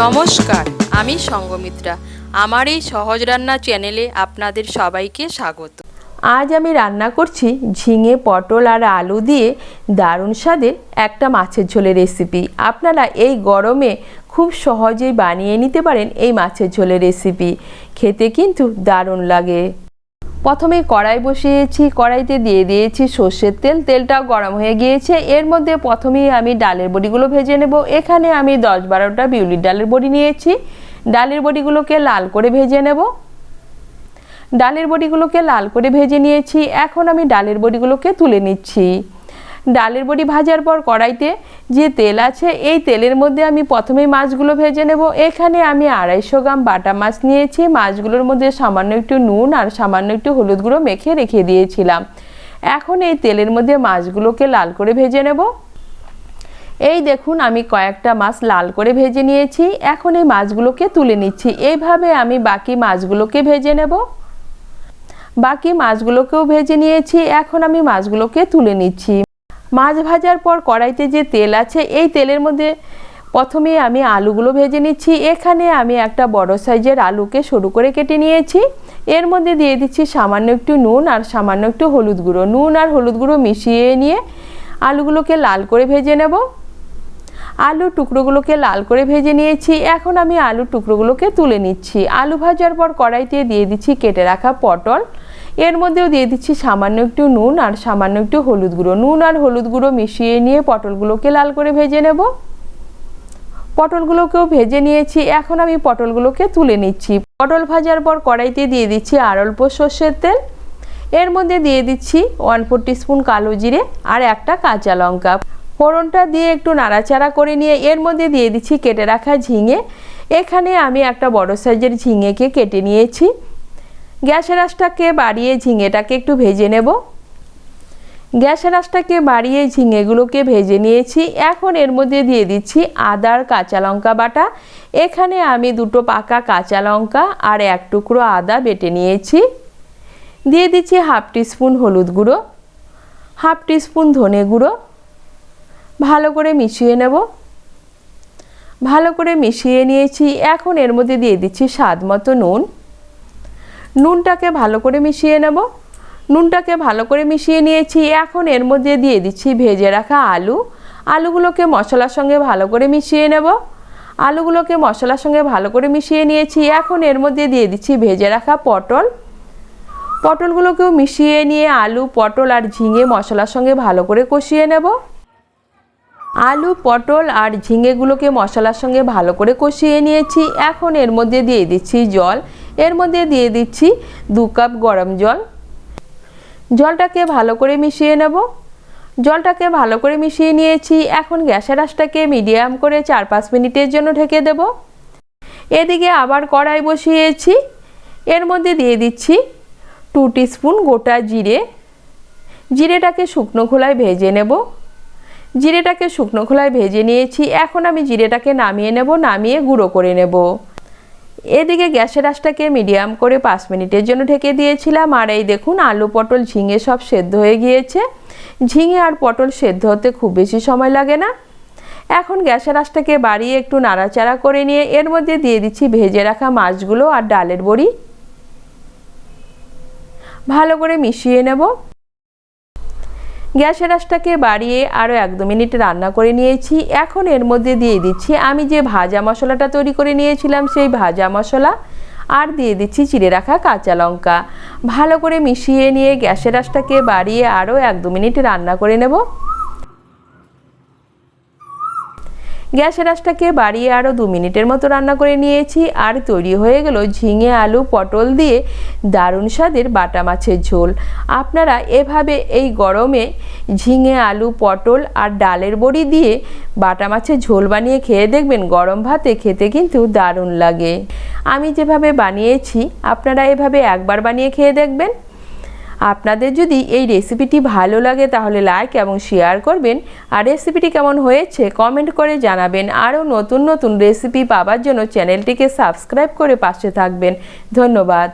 নমস্কার, আমি সঙ্গমিত্রা। আমার এই সহজ রান্না চ্যানেলে আপনাদের সবাইকে স্বাগত। আজ আমি রান্না করছি ঝিঙে, পটল আর আলু দিয়ে দারুণ স্বাদের একটা মাছের ঝোলের রেসিপি। আপনারা এই গরমে খুব সহজেই বানিয়ে নিতে পারেন এই মাছের ঝোলের রেসিপি। খেতে কিন্তু দারুণ লাগে। প্রথমে কড়াই বসিয়েছি, কড়াইতে দিয়ে দিয়েছি সর্ষের তেল। তেলটাও গরম হয়ে গিয়েছে। এর মধ্যে প্রথমেই আমি ডালের বড়িগুলো ভেজে নেব। এখানে আমি 10-12টা বিউলির ডালের বড়ি নিয়েছি। ডালের বড়িগুলোকে লাল করে ভেজে নেব। ডালের বড়িগুলোকে লাল করে ভেজে নিয়েছি। এখন আমি ডালের বড়িগুলোকে তুলে নিচ্ছি। ডালের বড়ি ভাজার পর কড়াইতে যে তেল আছে, এই তেলের মধ্যে আমি প্রথমেই মাছগুলো ভেজে নেব। এখানে আমি 250 গ্রাম বাটা মাছ নিয়েছি। মাছগুলোর মধ্যে সামান্য একটু নুন আর সামান্য একটু হলুদ গুঁড়ো মেখে রেখে দিয়েছিলাম। এখন এই তেলের মধ্যে মাছগুলোকে লাল করে ভেজে নেব। এই দেখুন, আমি কয়েকটা মাছ লাল করে ভেজে নিয়েছি। এখন এই মাছগুলোকে তুলে নিচ্ছি। এইভাবে আমি বাকি মাছগুলোকে ভেজে নেব। বাকি মাছগুলোকেও ভেজে নিয়েছি। এখন আমি মাছগুলোকে তুলে নিচ্ছি। মাছ ভাজার পর কড়াইতে যে তেল আছে, এই তেলের মধ্যে প্রথমে আমি আলুগুলো ভেজে নিচ্ছি। এখানে আমি একটা বড় সাইজের আলুকে সরু করে কেটে নিয়েছি। এর মধ্যে দিয়ে দিচ্ছি সামান্য একটু নুন আর সামান্য একটু হলুদ গুঁড়ো। নুন আর হলুদ গুঁড়ো মিশিয়ে নিয়ে আলুগুলোকে লাল করে ভেজে নেব। আলুর টুকরোগুলোকে লাল করে ভেজে নিয়েছি। এখন আমি আলুর টুকরোগুলোকে তুলে নিচ্ছি। আলু ভাজার পর কড়াইতে দিয়ে দিচ্ছি কেটে রাখা পটল। এর মধ্যেও দিয়ে দিচ্ছি সামান্য একটু নুন আর সামান্য একটু হলুদ গুঁড়ো। নুন আর হলুদ গুঁড়ো মিশিয়ে নিয়ে পটলগুলোকে লাল করে ভেজে নেব। পটলগুলোকেও ভেজে নিয়েছি। এখন আমি পটলগুলোকে তুলে নিচ্ছি। পটল ভাজার পর কড়াইতে দিয়ে দিচ্ছি আর অল্প সর্ষের তেল। এর মধ্যে দিয়ে দিচ্ছি 1/4 টিস্পুন কালো জিরে আর একটা কাঁচা লঙ্কা। ফোড়নটা দিয়ে একটু নাড়াচাড়া করে নিয়ে এর মধ্যে দিয়ে দিচ্ছি কেটে রাখা ঝিঙে। এখানে আমি একটা বড় সাইজের ঝিঙেকে কেটে নিয়েছি। গ্যাসের আঁচটাকে বাড়িয়ে ঝিঙেটাকে একটু ভেজে নেব। গ্যাসের আঁচটাকে বাড়িয়ে ঝিঙেগুলোকে ভেজে নিয়েছি। এখন এর মধ্যে দিয়ে দিচ্ছি আদা আর কাঁচা লঙ্কা বাটা। এখানে আমি 2টো পাকা কাঁচা লঙ্কা আর 1 টুকরো আদা বেটে নিয়েছি। দিয়ে দিচ্ছি 1/2 টিস্পুন হলুদ গুঁড়ো, 1/2 টিস্পুন ধনে গুঁড়ো। ভালো করে মিশিয়ে নেব। ভালো করে মিশিয়ে নিয়েছি। এখন এর মধ্যে দিয়ে দিচ্ছি স্বাদ মতো নুন। নুনটাকে ভালো করে মিশিয়ে নেব। নুনটাকে ভালো করে মিশিয়ে নিয়েছি। এখন এর মধ্যে দিয়ে দিচ্ছি ভেজে রাখা আলু। আলুগুলোকে মশলার সঙ্গে ভালো করে মিশিয়ে নেব। আলুগুলোকে মশলার সঙ্গে ভালো করে মিশিয়ে নিয়েছি। এখন এর মধ্যে দিয়ে দিচ্ছি ভেজে রাখা পটল। পটলগুলোকেও মিশিয়ে নিয়ে আলু, পটল আর ঝিঙে মশলার সঙ্গে ভালো করে কষিয়ে নেব। আলু, পটল আর ঝিঙেগুলোকে মশলার সঙ্গে ভালো করে কষিয়ে নিয়েছি। এখন এর মধ্যে দিয়ে দিচ্ছি জল। এর মধ্যে দিয়ে দিচ্ছি 2 কাপ গরম জল। জলটাকে ভালো করে মিশিয়ে নেব। জলটাকে ভালো করে মিশিয়ে নিয়েছি। এখন গ্যাসের আঁচটাকে মিডিয়াম করে 4-5 মিনিটের জন্য ঢেকে দেব। এদিকে আবার কড়াই বসিয়েছি। এর মধ্যে দিয়ে দিচ্ছি 2 টিস্পুন গোটা জিরে। জিরেটাকে শুকনো খোলায় ভেজে নেব। জিরেটাকে শুকনো খোলায় ভেজে নিয়েছি। এখন আমি জিরেটাকে নামিয়ে নেব। নামিয়ে গুঁড়ো করে নেব। এদিকে গ্যাসের আঁচটাকে মিডিয়াম করে 5 মিনিটের জন্য ঢেকে দিয়েছিলাম। আর এই দেখুন, আলু, পটল, ঝিঙে সব সেদ্ধ হয়ে গিয়েছে। ঝিঙে আর পটল সেদ্ধ হতে খুব বেশি সময় লাগে না। এখন গ্যাসের আঁচটাকে বাড়িয়ে একটু নাড়াচাড়া করে নিয়ে এর মধ্যে দিয়ে দিচ্ছি ভেজে রাখা মাছগুলো আর ডালের বড়ি। ভালো করে মিশিয়ে নেব। গ্যাসের আঁচটাকে বাড়িয়ে আরও 1-2 মিনিট রান্না করে নিয়েছি। এখন এর মধ্যে দিয়ে দিচ্ছি আমি যে ভাজা মশলাটা তৈরি করে নিয়েছিলাম, সেই ভাজা মশলা আর দিয়ে দিচ্ছি চিড়ে রাখা কাঁচা লঙ্কা। ভালো করে মিশিয়ে নিয়ে গ্যাসের আঁচটাকে বাড়িয়ে আরও 1-2 মিনিট রান্না করে নেব। গ্যাসের আঁচটাকে বাড়িয়ে আরও 2 মিনিটের মতো রান্না করে নিয়েছি। আর তৈরি হয়ে গেল ঝিঙে, আলু, পটল দিয়ে দারুণ স্বাদের বাটা মাছের ঝোল। আপনারা এভাবে এই গরমে ঝিঙে, আলু, পটল আর ডালের বড়ি দিয়ে বাটা মাছের ঝোল বানিয়ে খেয়ে দেখবেন। গরম ভাতে খেতে কিন্তু দারুণ লাগে। আমি যেভাবে বানিয়েছি, আপনারা এভাবে একবার বানিয়ে খেয়ে দেখবেন। আপনাদের যদি এই রেসিপিটি ভালো লাগে তাহলে লাইক এবং শেয়ার করবেন। আর রেসিপিটি কেমন হয়েছে কমেন্ট করে জানাবেন। আরও নতুন নতুন রেসিপি পাওয়ার জন্য চ্যানেলটিকে সাবস্ক্রাইব করে পাশে থাকবেন। ধন্যবাদ।